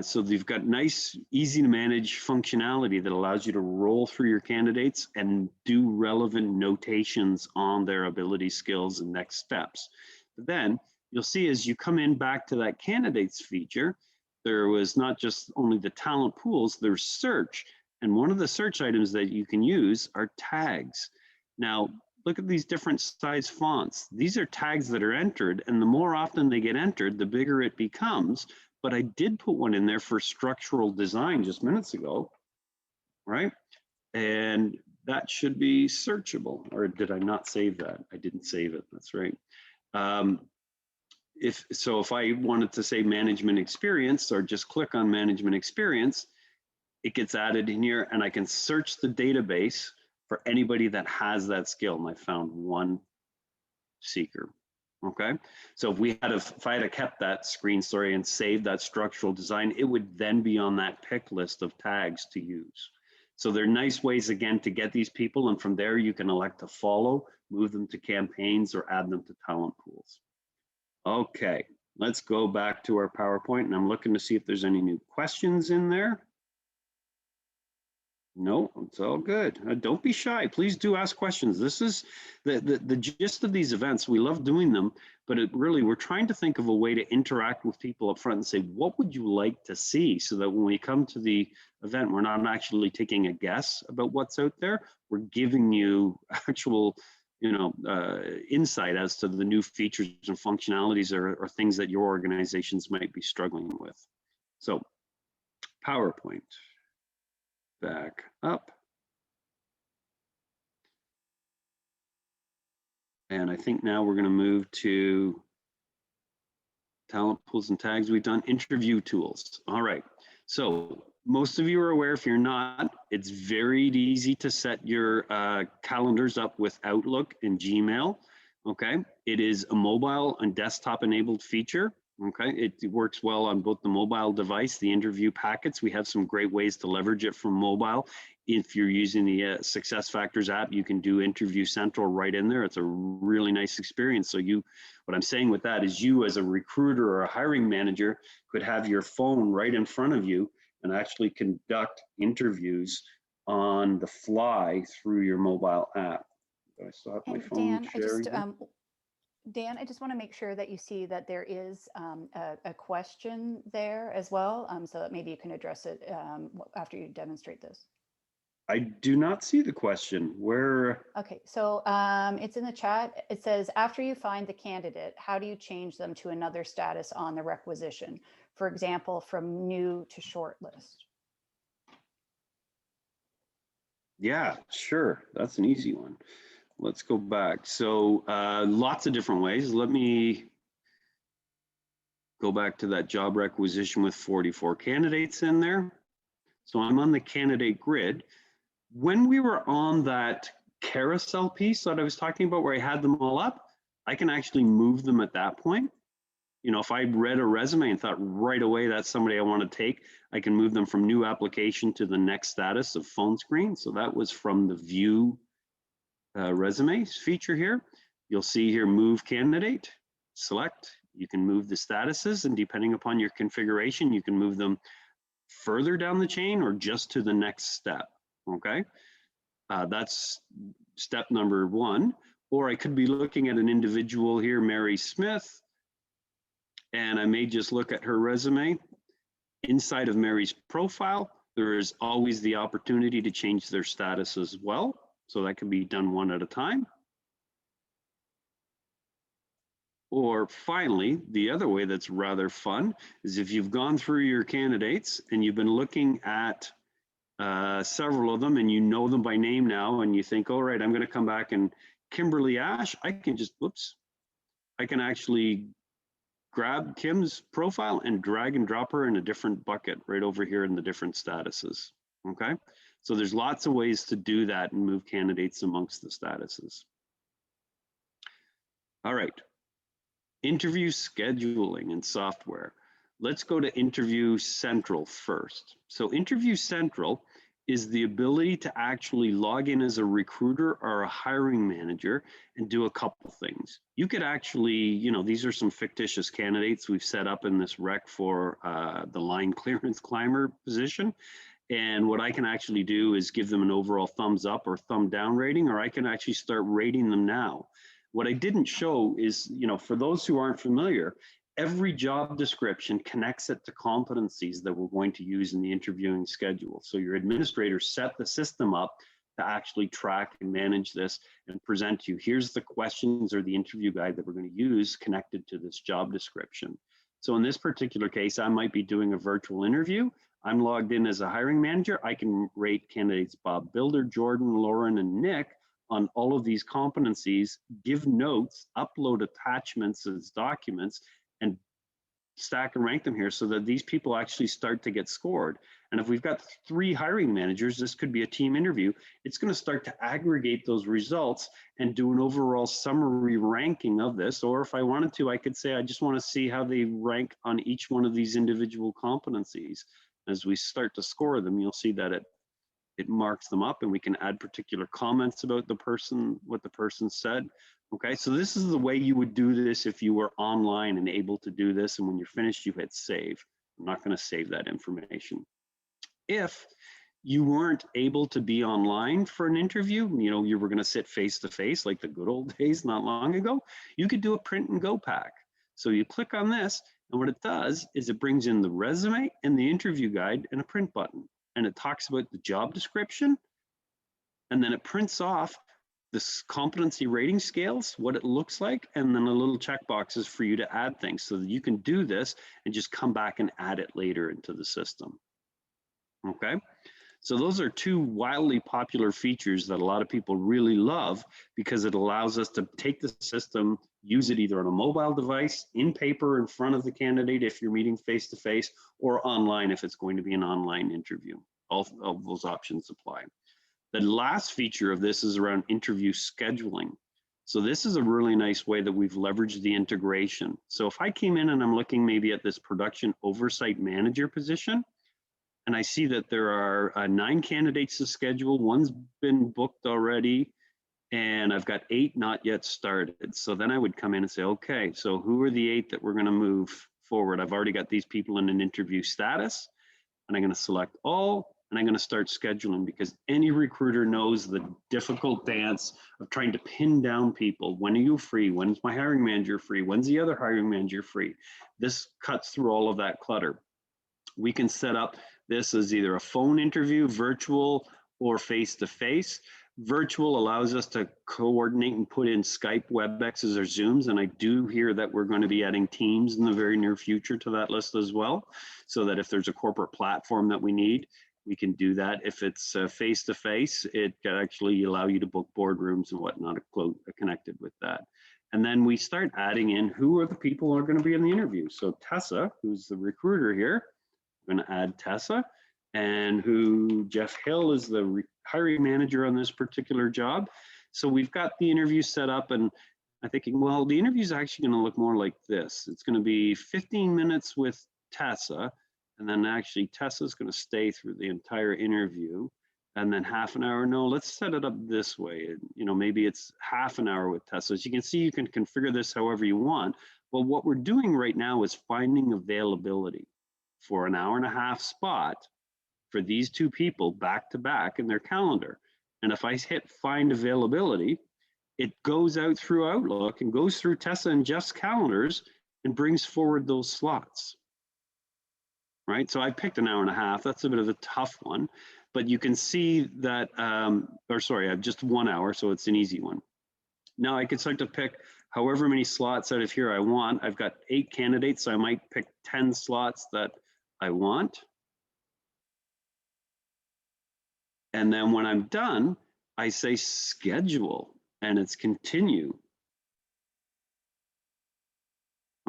[SPEAKER 1] So you've got nice, easy to manage functionality that allows you to roll through your candidates and do relevant notations on their ability, skills, and next steps. But then you'll see as you come in back to that candidates feature, there was not just only the talent pools, there's search. And one of the search items that you can use are tags. Now, look at these different size fonts. These are tags that are entered, and the more often they get entered, the bigger it becomes. But I did put one in there for structural design just minutes ago, right? And that should be searchable. Or did I not save that? I didn't save it, that's right. If I wanted to say management experience or just click on management experience, it gets added in here and I can search the database for anybody that has that skill. And I found one seeker. Okay, so if I had kept that screen story and saved that structural design, it would then be on that pick list of tags to use. So they're nice ways, again, to get these people, and from there you can elect to follow, move them to campaigns, or add them to talent pools. Okay, let's go back to our PowerPoint, and I'm looking to see if there's any new questions in there. No, it's all good. Don't be shy. Please do ask questions. This is the gist of these events. We love doing them, but we're trying to think of a way to interact with people up front and say, what would you like to see? So that when we come to the event, we're not actually taking a guess about what's out there. We're giving you actual, insight as to the new features and functionalities or things that your organizations might be struggling with. So, PowerPoint. Back up. And I think now we're going to move to talent pools and tags. We've done interview tools. All right. So most of you are aware, if you're not, it's very easy to set your calendars up with Outlook and Gmail. Okay. It is a mobile and desktop enabled feature. Okay, it works well on both the mobile device, the interview packets. We have some great ways to leverage it from mobile. If you're using the SuccessFactors app, you can do Interview Central right in there. It's a really nice experience. So what I'm saying with that is you as a recruiter or a hiring manager could have your phone right in front of you and actually conduct interviews on the fly through your mobile app. Do I still have my phone sharing?
[SPEAKER 2] Dan, I just want to make sure that you see that there is a question there as well, so that maybe you can address it after you demonstrate this.
[SPEAKER 1] I do not see the question. Where?
[SPEAKER 2] Okay, so it's in the chat. It says, after you find the candidate, how do you change them to another status on the requisition? For example, from new to shortlist.
[SPEAKER 1] Yeah, sure. That's an easy one. Let's go back. So lots of different ways. Let me go back to that job requisition with 44 candidates in there. So I'm on the candidate grid. When we were on that carousel piece that I was talking about where I had them all up, I can actually move them at that point. You know, if I read a resume and thought right away that's somebody I want to take, I can move them from new application to the next status of phone screen. So that was from the view resumes feature here. You'll see here move candidate, select, you can move the statuses, and depending upon your configuration, you can move them further down the chain or just to the next step, okay? That's step number one. Or I could be looking at an individual here, Mary Smith, and I may just look at her resume. Inside of Mary's profile, there is always the opportunity to change their status as well. So that can be done one at a time. Or finally, the other way that's rather fun is if you've gone through your candidates and you've been looking at several of them and you know them by name now and you think, all right, I'm going to come back and Kimberly Ash, I can just, I can actually grab Kim's profile and drag and drop her in a different bucket right over here in the different statuses, okay? So there's lots of ways to do that and move candidates amongst the statuses. All right, interview scheduling and software. Let's go to Interview Central first. So Interview Central is the ability to actually log in as a recruiter or a hiring manager and do a couple things. You could actually, you know, these are some fictitious candidates we've set up in this rec for the line clearance climber position. And what I can actually do is give them an overall thumbs up or thumb down rating, or I can actually start rating them now. What I didn't show is, you know, for those who aren't familiar, every job description connects it to competencies that we're going to use in the interviewing schedule. So your administrator set the system up to actually track and manage this and present to you. Here's the questions or the interview guide that we're going to use connected to this job description. So in this particular case, I might be doing a virtual interview. I'm logged in as a hiring manager. I can rate candidates Bob Builder, Jordan, Lauren, and Nick on all of these competencies, give notes, upload attachments as documents, and stack and rank them here so that these people actually start to get scored. And if we've got 3 hiring managers, this could be a team interview, it's going to start to aggregate those results and do an overall summary ranking of this. Or if I wanted to, I could say, I just want to see how they rank on each one of these individual competencies. As we start to score them, you'll see that it marks them up, and we can add particular comments about the person, what the person said. Okay, so this is the way you would do this if you were online and able to do this, and when you're finished, you hit save. I'm not going to save that information. If you weren't able to be online for an interview, you know, you were going to sit face to face like the good old days not long ago, you could do a print and go pack. So you click on this, and what it does is it brings in the resume and the interview guide and a print button, and it talks about the job description, and then it prints off this competency rating scales, what it looks like, and then a little check boxes for you to add things so that you can do this and just come back and add it later into the system. Okay, so those are 2 wildly popular features that a lot of people really love because it allows us to take the system, use it either on a mobile device, in paper in front of the candidate if you're meeting face to face, or online if it's going to be an online interview. All of those options apply. The last feature of this is around interview scheduling. So this is a really nice way that we've leveraged the integration. So if I came in and I'm looking maybe at this production oversight manager position, and I see that there are 9 candidates to schedule, 1's been booked already, and I've got 8 not yet started. So then I would come in and say, okay, so who are the 8 that we're going to move forward? I've already got these people in an interview status, and I'm going to select all, and I'm going to start scheduling, because any recruiter knows the difficult dance of trying to pin down people. When are you free? When's my hiring manager free? When's the other hiring manager free? This cuts through all of that clutter. We can set up this as either a phone interview, virtual, or face-to-face. Virtual allows us to coordinate and put in Skype, WebExes, or Zooms, and I do hear that we're going to be adding Teams in the very near future to that list as well, so that if there's a corporate platform that we need, we can do that. If it's face-to-face, it can actually allow you to book boardrooms and whatnot connected with that. And then we start adding in who are the people who are going to be in the interview. So Tessa, who's the recruiter here, I'm going to add Tessa, and who Jeff Hill is the hiring manager on this particular job. So we've got the interview set up, and I'm thinking, well, the interview is actually going to look more like this. It's going to be 15 minutes with Tessa, and then actually Tessa's going to stay through the entire interview, and then half an hour. No, let's set it up this way. You know, maybe it's half an hour with Tessa. As you can see, you can configure this however you want. Well, what we're doing right now is finding availability for an hour-and-a-half spot for these 2 people back to back in their calendar. And if I hit find availability, it goes out through Outlook and goes through Tessa and Jeff's calendars and brings forward those slots. Right, so I picked an hour-and-a-half. That's a bit of a tough one, but you can see that, or sorry, I have just 1 hour, so it's an easy one. Now I can start to pick however many slots out of here I want. I've got 8 candidates, so I might pick 10 slots that I want. And then when I'm done, I say schedule, and it's continue.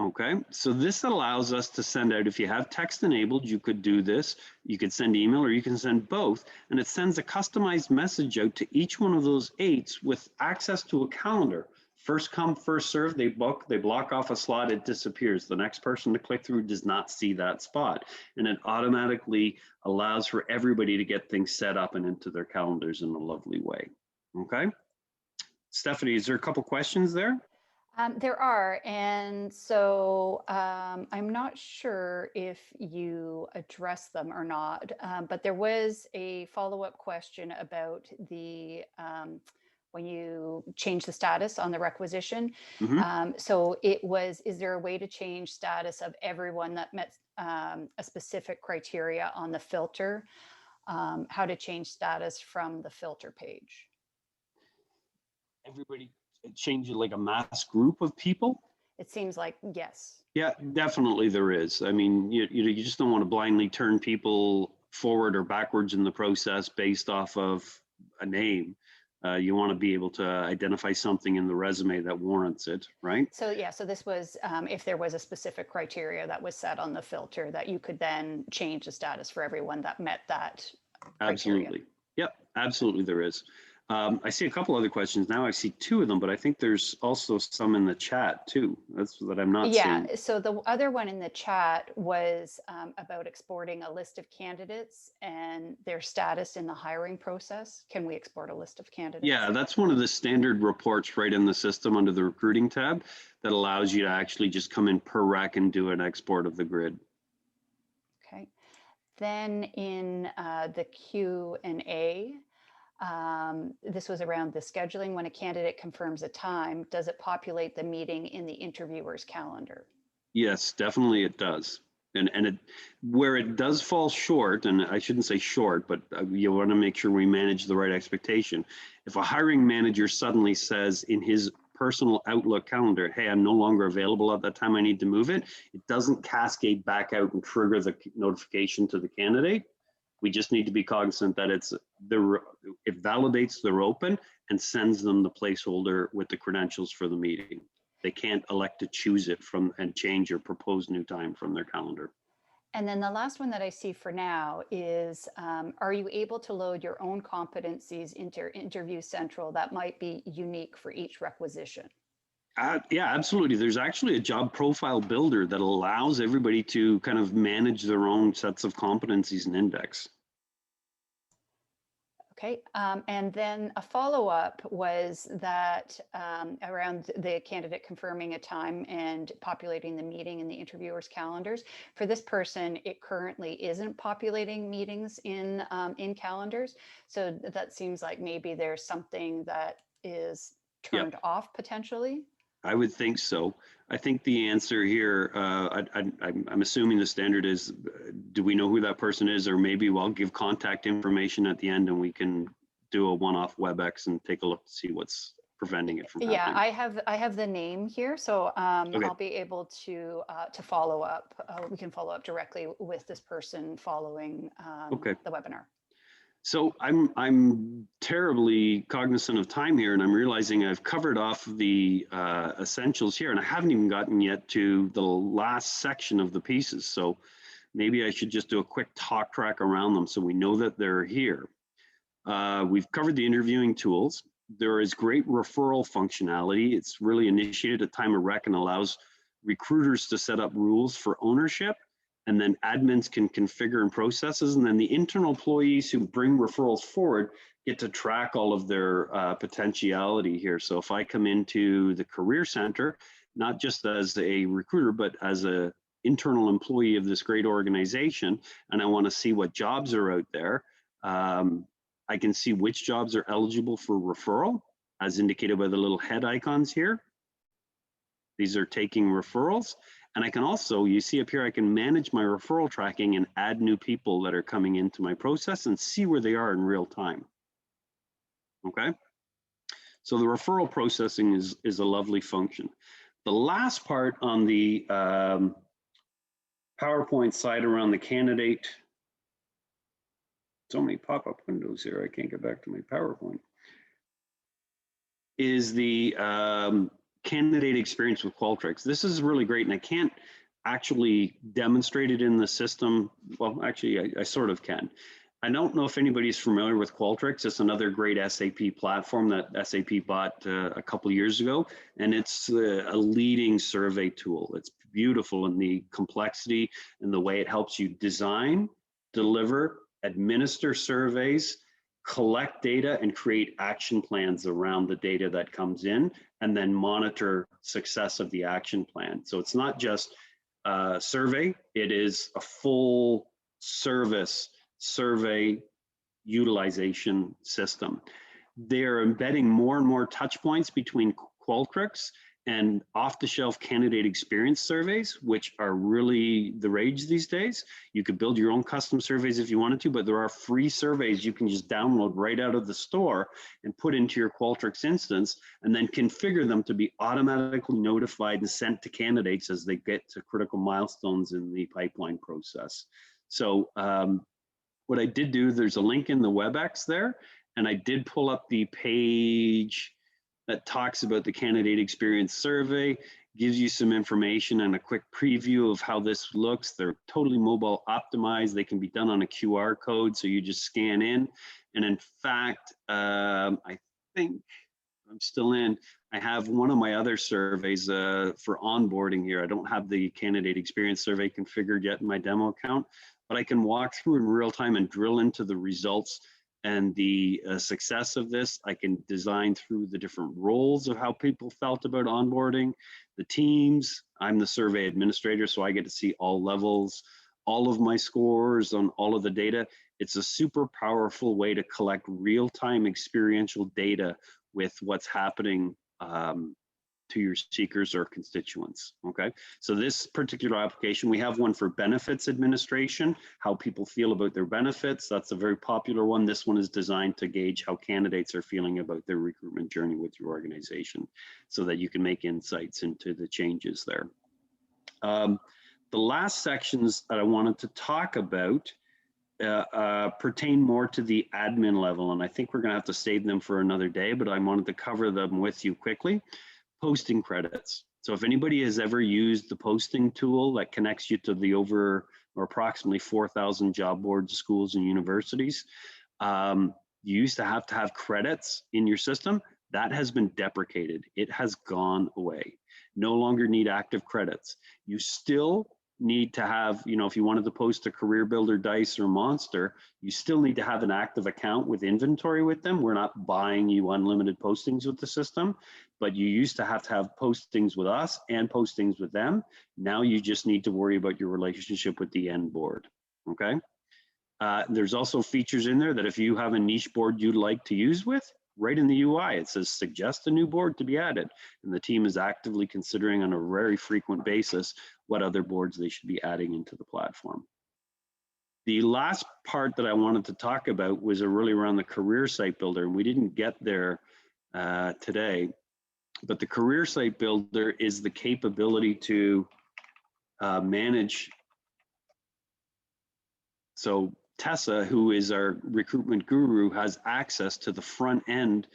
[SPEAKER 1] Okay, so this allows us to send out, if you have text enabled, you could do this. You could send email or you can send both, and it sends a customized message out to each one of those 8s with access to a calendar. First come, first serve, they block off a slot, it disappears. The next person to click through does not see that spot. And it automatically allows for everybody to get things set up and into their calendars in a lovely way. Okay. Stephanie, is there a couple questions there?
[SPEAKER 2] There are, and so I'm not sure if you address them or not, but there was a follow-up question about the when you change the status on the requisition. So it was, is there a way to change status of everyone that met a specific criteria on the filter? How to change status from the filter page?
[SPEAKER 1] Everybody change it like a mass group of people?
[SPEAKER 2] It seems like yes.
[SPEAKER 1] Yeah, definitely there is. I mean, you just don't want to blindly turn people forward or backwards in the process based off of a name. You want to be able to identify something in the resume that warrants it, right?
[SPEAKER 2] So yeah, so this was if there was a specific criteria that was set on the filter that you could then change the status for everyone that met that criteria.
[SPEAKER 1] Absolutely. Yep, absolutely there is. I see a couple other questions now. I see 2 of them, but I think there's also some in the chat too. That's that I'm not seeing.
[SPEAKER 2] Yeah, so the other one in the chat was about exporting a list of candidates and their status in the hiring process. Can we export a list of candidates?
[SPEAKER 1] Yeah, that's one of the standard reports right in the system under the recruiting tab that allows you to actually just come in per rec and do an export of the grid.
[SPEAKER 2] Okay. Then in the Q&A, this was around the scheduling. When a candidate confirms a time, does it populate the meeting in the interviewer's calendar?
[SPEAKER 1] Yes, definitely it does. And it, where it does fall short, and I shouldn't say short, but you want to make sure we manage the right expectation. If a hiring manager suddenly says in his personal Outlook calendar, hey, I'm no longer available at that time, I need to move it, it doesn't cascade back out and trigger the notification to the candidate. We just need to be cognizant that it validates they're open and sends them the placeholder with the credentials for the meeting. They can't elect to choose it from and change or propose new time from their calendar.
[SPEAKER 2] And then the last one that I see for now is, are you able to load your own competencies into Interview Central that might be unique for each requisition?
[SPEAKER 1] Yeah, absolutely. There's actually a job profile builder that allows everybody to kind of manage their own sets of competencies and index.
[SPEAKER 2] Okay, and then a follow-up was that around the candidate confirming a time and populating the meeting in the interviewer's calendars. For this person, it currently isn't populating meetings in calendars. So that seems like maybe there's something that is turned off potentially.
[SPEAKER 1] I would think so. I think the answer here, I'm assuming the standard is, do we know who that person is? Or maybe we'll give contact information at the end and we can do a one-off WebEx and take a look to see what's preventing it from happening.
[SPEAKER 2] Yeah, I have the name here, so
[SPEAKER 1] Okay.
[SPEAKER 2] I'll be able to follow up. We can follow up directly with this person following the webinar.
[SPEAKER 1] So I'm terribly cognizant of time here, and I'm realizing I've covered off the essentials here, and I haven't even gotten yet to the last section of the pieces. So maybe I should just do a quick talk track around them so we know that they're here. We've covered the interviewing tools. There is great referral functionality. It's really initiated at time of rec and allows recruiters to set up rules for ownership, and then admins can configure and processes, and then the internal employees who bring referrals forward get to track all of their potentiality here. So if I come into the Career Center, not just as a recruiter, but as an internal employee of this great organization, and I want to see what jobs are out there, I can see which jobs are eligible for referral, as indicated by the little head icons here. These are taking referrals. And I can also, you see up here, I can manage my referral tracking and add new people that are coming into my process and see where they are in real time. Okay. So the referral processing is a lovely function. The last part on the PowerPoint side around the candidate, so many pop-up windows here, I can't get back to my PowerPoint, is the candidate experience with Qualtrics. This is really great, and I can't actually demonstrate it in the system. Well, actually, I sort of can. I don't know if anybody's familiar with Qualtrics. It's another great SAP platform that SAP bought a couple years ago, and it's a leading survey tool. It's beautiful in the complexity and the way it helps you design, deliver, administer surveys, collect data, and create action plans around the data that comes in, and then monitor success of the action plan. So it's not just a survey, it is a full service survey utilization system. They're embedding more and more touch points between Qualtrics and off-the-shelf candidate experience surveys, which are really the rage these days. You could build your own custom surveys if you wanted to, but there are free surveys you can just download right out of the store and put into your Qualtrics instance, and then configure them to be automatically notified and sent to candidates as they get to critical milestones in the pipeline process. So what I did do, there's a link in the WebEx there, and I did pull up the page that talks about the candidate experience survey, gives you some information and a quick preview of how this looks. They're totally mobile optimized. They can be done on a QR code, so you just scan in. And in fact, I think I'm still in. I have one of my other surveys for onboarding here. I don't have the candidate experience survey configured yet in my demo account, but I can walk through in real time and drill into the results and the success of this. I can design through the different roles of how people felt about onboarding, the teams. I'm the survey administrator, so I get to see all levels, all of my scores on all of the data. It's a super powerful way to collect real-time experiential data with what's happening to your seekers or constituents, okay? So this particular application, we have one for benefits administration, how people feel about their benefits. That's a very popular one. This one is designed to gauge how candidates are feeling about their recruitment journey with your organization so that you can make insights into the changes there. The last sections that I wanted to talk about pertain more to the admin level, and I think we're gonna have to save them for another day, but I wanted to cover them with you quickly. Posting credits. So if anybody has ever used the posting tool that connects you to the over or approximately 4,000 job boards, schools, and universities, you used to have credits in your system. That has been deprecated. It has gone away. No longer need active credits. You still need to have, you know, if you wanted to post a Career Builder, Dice, or Monster, you still need to have an active account with inventory with them. We're not buying you unlimited postings with the system, but you used to have postings with us and postings with them. Now you just need to worry about your relationship with the end board, okay? There's also features in there that if you have a niche board you'd like to use with, right in the UI, it says suggest a new board to be added. And the team is actively considering on a very frequent basis what other boards they should be adding into the platform. The last part that I wanted to talk about was really around the career site builder, and we didn't get there today, but the career site builder is the capability to manage. So Tessa, who is our recruitment guru, has access to the front end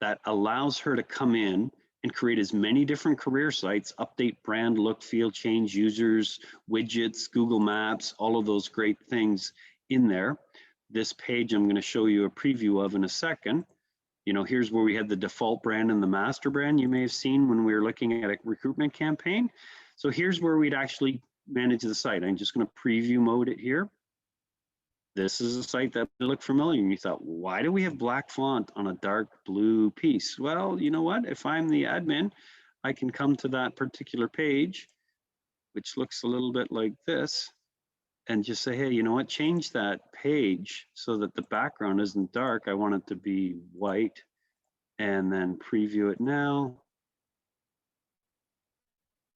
[SPEAKER 1] that allows her to come in and create as many different career sites, update brand, look, feel, change users, widgets, Google Maps, all of those great things in there. This page I'm going to show you a preview of in a second. You know, here's where we had the default brand and the master brand you may have seen when we were looking at a recruitment campaign. So here's where we'd actually manage the site. I'm just going to preview mode it here. This is a site that looked familiar, and you thought, why do we have black font on a dark blue piece? Well, you know what? If I'm the admin, I can come to that particular page, which looks a little bit like this, and just say, hey, you know what? Change that page so that the background isn't dark. I want it to be white, and then preview it now.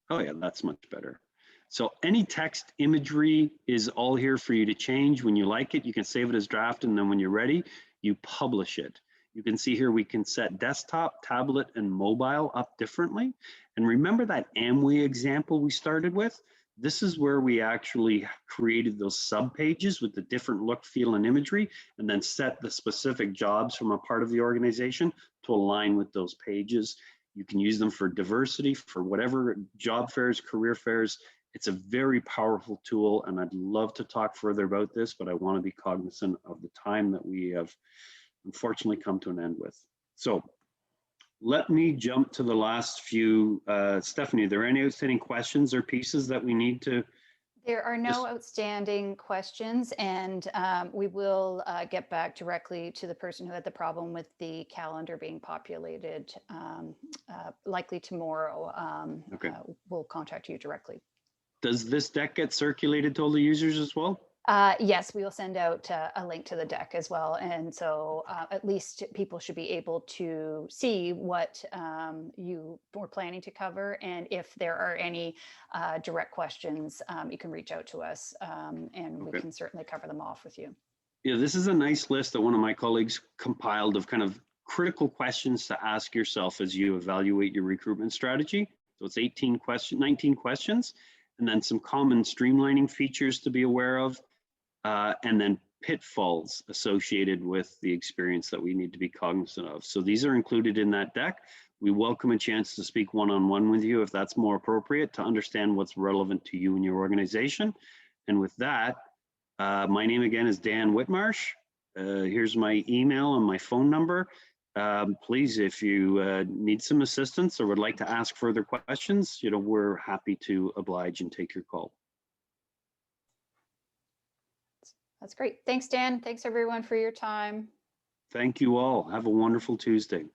[SPEAKER 1] Oh yeah, that's much better. So any text imagery is all here for you to change. When you like it, you can save it as draft, and then when you're ready, you publish it. You can see here we can set desktop, tablet, and mobile up differently. And remember that Amway example we started with? This is where we actually created those sub pages with the different look, feel, and imagery, and then set the specific jobs from a part of the organization to align with those pages. You can use them for diversity, for whatever job fairs, career fairs. It's a very powerful tool, and I'd love to talk further about this, but I want to be cognizant of the time that we have unfortunately come to an end with. So let me jump to the last few. Stephanie, are there any outstanding questions or pieces that we need to?
[SPEAKER 2] There are no outstanding questions, and we will get back directly to the person who had the problem with the calendar being populated, likely tomorrow.
[SPEAKER 1] Okay.
[SPEAKER 2] We'll contact you directly.
[SPEAKER 1] Does this deck get circulated to all the users as well?
[SPEAKER 2] Yes, we will send out a link to the deck as well. And so at least people should be able to see what you were planning to cover. And if there are any direct questions, you can reach out to us and we can certainly cover them off with you.
[SPEAKER 1] Yeah, this is a nice list that one of my colleagues compiled of kind of critical questions to ask yourself as you evaluate your recruitment strategy. So it's 19 questions, and then some common streamlining features to be aware of. And then pitfalls associated with the experience that we need to be cognizant of. So these are included in that deck. We welcome a chance to speak one-on-one with you if that's more appropriate to understand what's relevant to you and your organization. And with that, my name again is Dan Whitmarsh. Here's my email and my phone number. Please, if you need some assistance or would like to ask further questions, we're happy to oblige and take your call.
[SPEAKER 2] That's great. Thanks, Dan. Thanks everyone for your time.
[SPEAKER 1] Thank you all. Have a wonderful Tuesday.